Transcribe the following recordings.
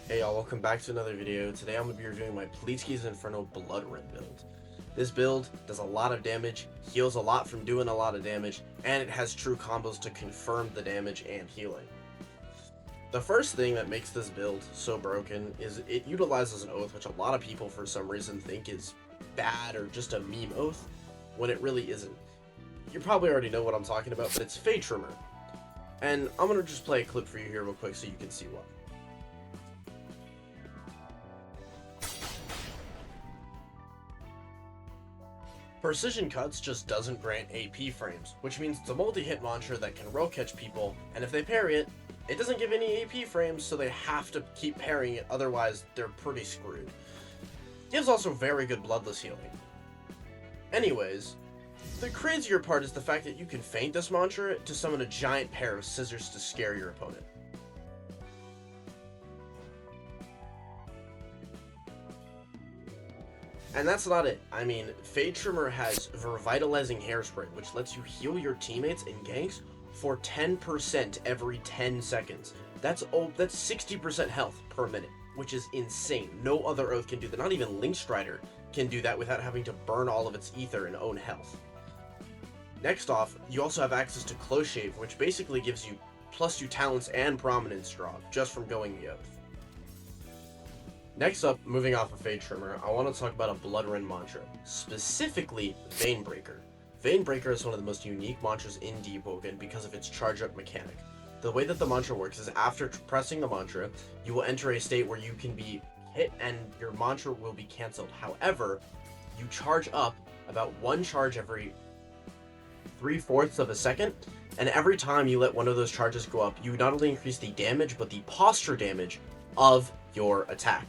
Hey y'all, welcome back to another video. Today I'm going to be reviewing my Pleeksty's Inferno Bloodrend build. This build does a lot of damage, heals a lot from doing a lot of damage, and it has true combos to confirm the damage and healing. The first thing that makes this build so broken is it utilizes an oath which a lot of people for some reason think is bad or just a meme oath, when it really isn't. You probably already know what I'm talking about, but it's Fade Trimmer. And I'm going to just play a clip for you here real quick so you can see why. Precision Cuts just doesn't grant AP frames, which means it's a multi-hit launcher that can roll catch people, and if they parry it, it doesn't give any AP frames, so they have to keep parrying it, otherwise they're pretty screwed. Gives also very good bloodless healing. Anyways, the crazier part is the fact that you can feint this mantra to summon a giant pair of scissors to scare your opponent. And that's not it. I mean, Fade Trimmer has Revitalizing Hairspray, which lets you heal your teammates in ganks for 10% every 10 seconds. That's 60% health per minute, which is insane. No other oath can do that. Not even Link Strider can do that without having to burn all of its ether and own health. Next off, you also have access to Close Shave, which basically gives you +2 talents and prominence draw just from going the oath. Next up, moving off of Fade Trimmer, I want to talk about a Bloodrend mantra, specifically Veinbreaker. Veinbreaker is one of the most unique mantras in Deepwoken because of its charge up mechanic. The way that the mantra works is after pressing the mantra, you will enter a state where you can be hit and your mantra will be cancelled. However, you charge up about 1 charge every 3/4 of a second, and every time you let one of those charges go up, you not only increase the damage, but the posture damage of your attack.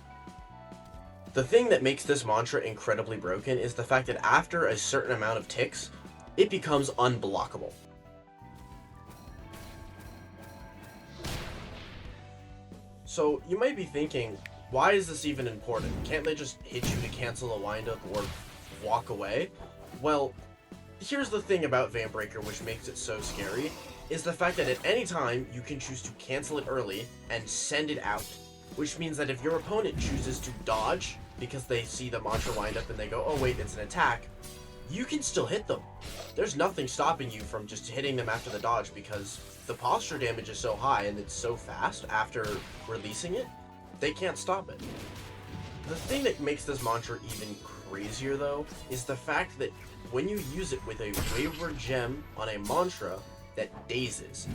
The thing that makes this mantra incredibly broken is the fact that after a certain amount of ticks, it becomes unblockable. So you might be thinking, why is this even important? Can't they just hit you to cancel a windup or walk away? Well, here's the thing about Veinbreaker which makes it so scary, is the fact that at any time you can choose to cancel it early and send it out. Which means that if your opponent chooses to dodge because they see the mantra wind up and they go, oh wait, it's an attack, you can still hit them. There's nothing stopping you from just hitting them after the dodge because the posture damage is so high and it's so fast after releasing it, they can't stop it. The thing that makes this mantra even crazier though is the fact that when you use it with a Wayward Gem on a mantra that dazes.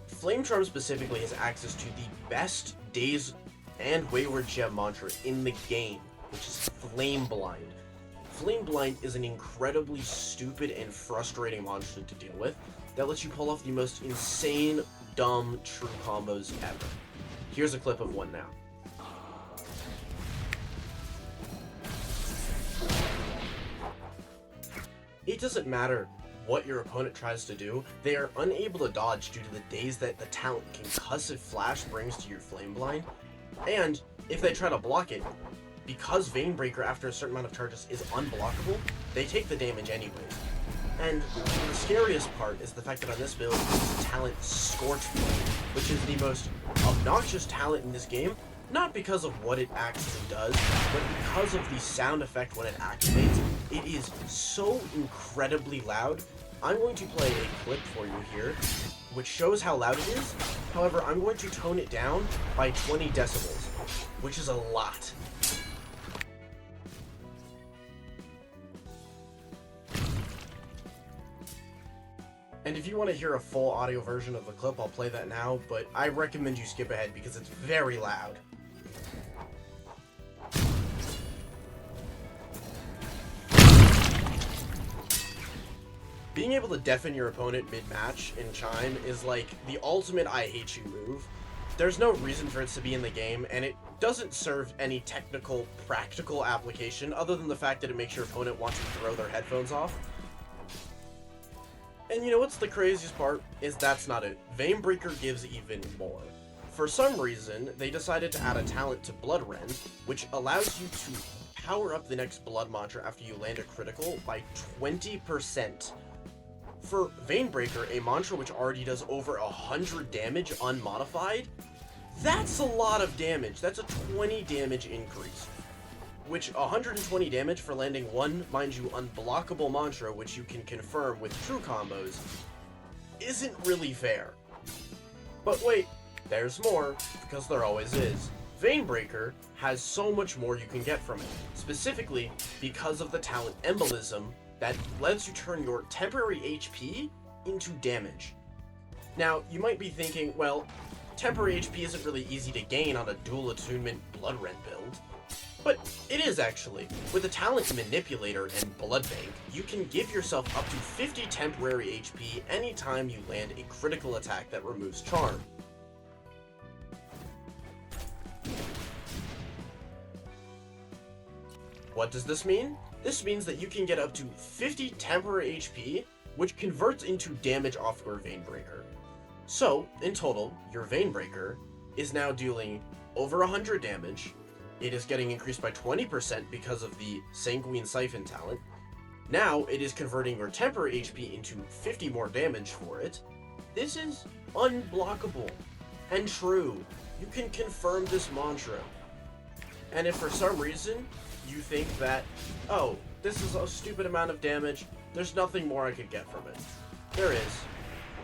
Flame Charm specifically has access to the best Daze and Wayward Gem mantra in the game, which is Flame Blind. Flame Blind is an incredibly stupid and frustrating mantra to deal with that lets you pull off the most insane, dumb, true combos ever. Here's a clip of one now. It doesn't matter what your opponent tries to do, they are unable to dodge due to the daze that the talent Concussive Flash brings to your Flame Blind, and if they try to block it, because Veinbreaker after a certain amount of charges is unblockable, they take the damage anyways. And the scariest part is the fact that on this build, it's talent Scorch Flame, which is the most obnoxious talent in this game, not because of what it actually does, but because of the sound effect when it activates. It is so incredibly loud. I'm going to play a clip for you here, which shows how loud it is. However, I'm going to tone it down by 20 decibels, which is a lot. And if you want to hear a full audio version of the clip, I'll play that now, but I recommend you skip ahead because it's very loud. Being able to deafen your opponent mid-match in Chime is like the ultimate I hate you move. There's no reason for it to be in the game, and it doesn't serve any technical, practical application other than the fact that it makes your opponent want to throw their headphones off. And you know what's the craziest part? Is that's not it. Veinbreaker gives even more. For some reason, they decided to add a talent to Bloodrend, which allows you to power up the next Blood mantra after you land a critical by 20%. For Veinbreaker, a mantra which already does over 100 damage unmodified, That's a lot of damage. That's a 20 damage increase. Which 120 damage for landing one, mind you, unblockable mantra, which you can confirm with true combos, isn't really fair. But wait, there's more, because there always is. Veinbreaker has so much more you can get from it, specifically because of the talent Embolism that lets you turn your temporary HP into damage. Now, you might be thinking, well, temporary HP isn't really easy to gain on a dual attunement Bloodrend build. But it is actually. With the talent Manipulator and Blood Bank, you can give yourself up to 50 temporary HP anytime you land a critical attack that removes charm. What does this mean? This means that you can get up to 50 temporary HP, which converts into damage off your Veinbreaker. So, in total, your Veinbreaker is now dealing over 100 damage. It is getting increased by 20% because of the Sanguine Siphon talent. Now, it is converting your temporary HP into 50 more damage for it. This is unblockable and true. You can confirm this mantra. And if for some reason you think that, oh, this is a stupid amount of damage, there's nothing more I could get from it. There is.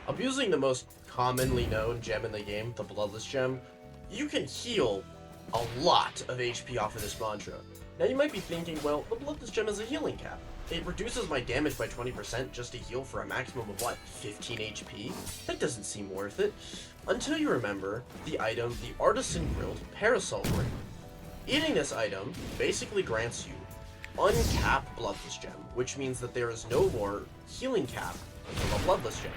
Abusing the most commonly known gem in the game, the Bloodless Gem, you can heal a lot of HP off of this mantra. Now you might be thinking, well, the Bloodless Gem is a healing cap. It reduces my damage by 20% just to heal for a maximum of what, 15 HP? That doesn't seem worth it. Until you remember the item, the Artisan Grilled Parasol Ring. Eating this item basically grants you uncapped Bloodless Gem, which means that there is no more healing cap from a Bloodless Gem.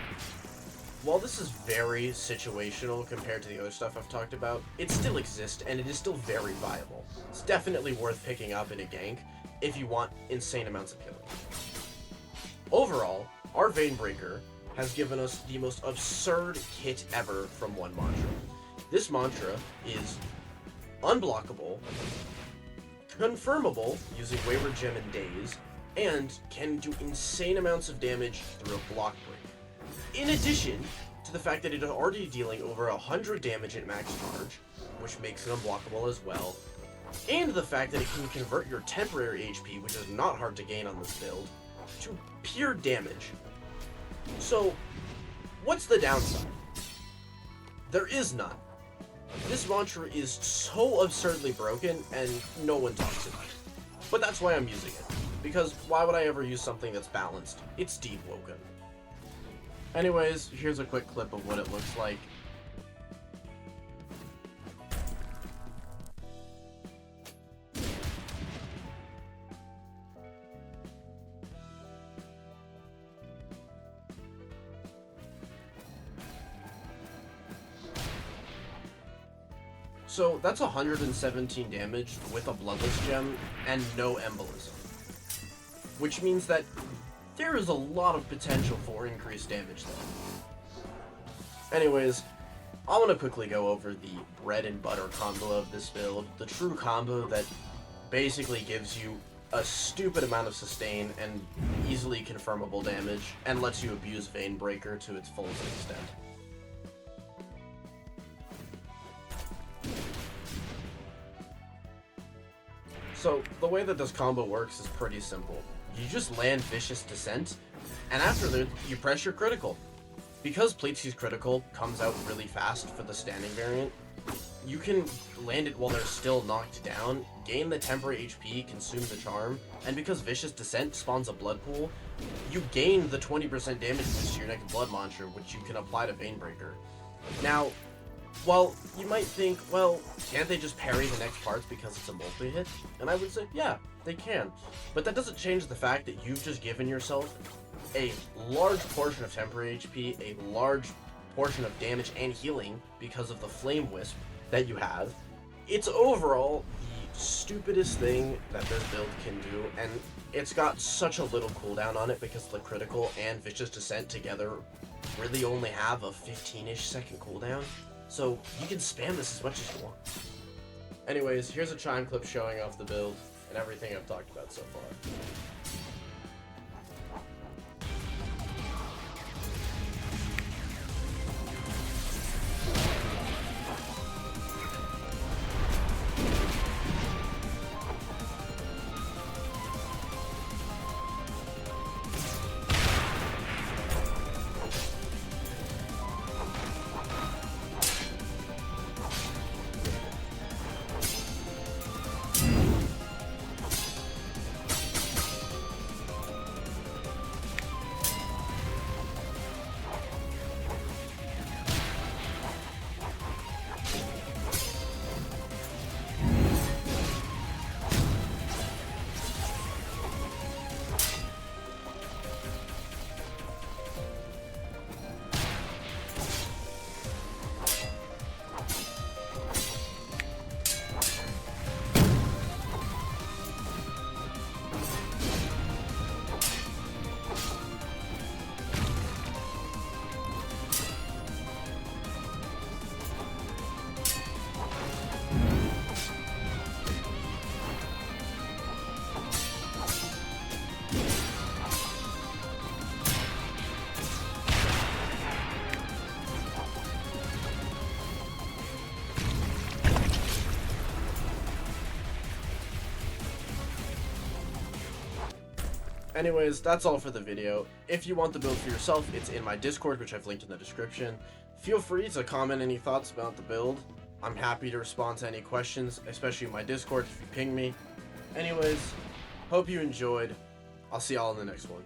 While this is very situational compared to the other stuff I've talked about, it still exists and it is still very viable. It's definitely worth picking up in a gank if you want insane amounts of healing. Overall, our Veinbreaker has given us the most absurd hit ever from one mantra. This mantra is unblockable, confirmable using Wayward Gem and Daze, and can do insane amounts of damage through a block break. In addition to the fact that it is already dealing over 100 damage at max charge, which makes it unblockable as well, and the fact that it can convert your temporary HP, which is not hard to gain on this build, to pure damage. So, what's the downside? There is none. This mantra is so absurdly broken, and no one talks about it. But that's why I'm using it. Because why would I ever use something that's balanced? It's Deepwoken. Anyways, here's a quick clip of what it looks like. So that's 117 damage with a Bloodless Gem and no Embolism. Which means that there is a lot of potential for increased damage though. Anyways, I want to quickly go over the bread and butter combo of this build. The true combo that basically gives you a stupid amount of sustain and easily confirmable damage, and lets you abuse Veinbreaker to its fullest extent. So, the way that this combo works is pretty simple. You just land Vicious Descent, and after that, you press your critical. Because Pleeksty's critical comes out really fast for the standing variant, you can land it while they're still knocked down, gain the temporary HP, consume the charm, and because Vicious Descent spawns a blood pool, you gain the 20% damage boost to your next blood mantra, which you can apply to Veinbreaker. Now, while you might think, well, can't they just parry the next parts because it's a multi-hit? And I would say, yeah, they can. But that doesn't change the fact that you've just given yourself a large portion of temporary HP, a large portion of damage and healing because of the Flame Wisp that you have. It's overall the stupidest thing that this build can do, and it's got such a little cooldown on it because the critical and Vicious Descent together really only have a 15-ish second cooldown. So you can spam this as much as you want. Anyways, here's a chime clip showing off the build and everything I've talked about so far. Anyways, that's all for the video. If you want the build for yourself, it's in my Discord, which I've linked in the description. Feel free to comment any thoughts about the build. I'm happy to respond to any questions, especially in my Discord if you ping me. Anyways, hope you enjoyed. I'll see y'all in the next one.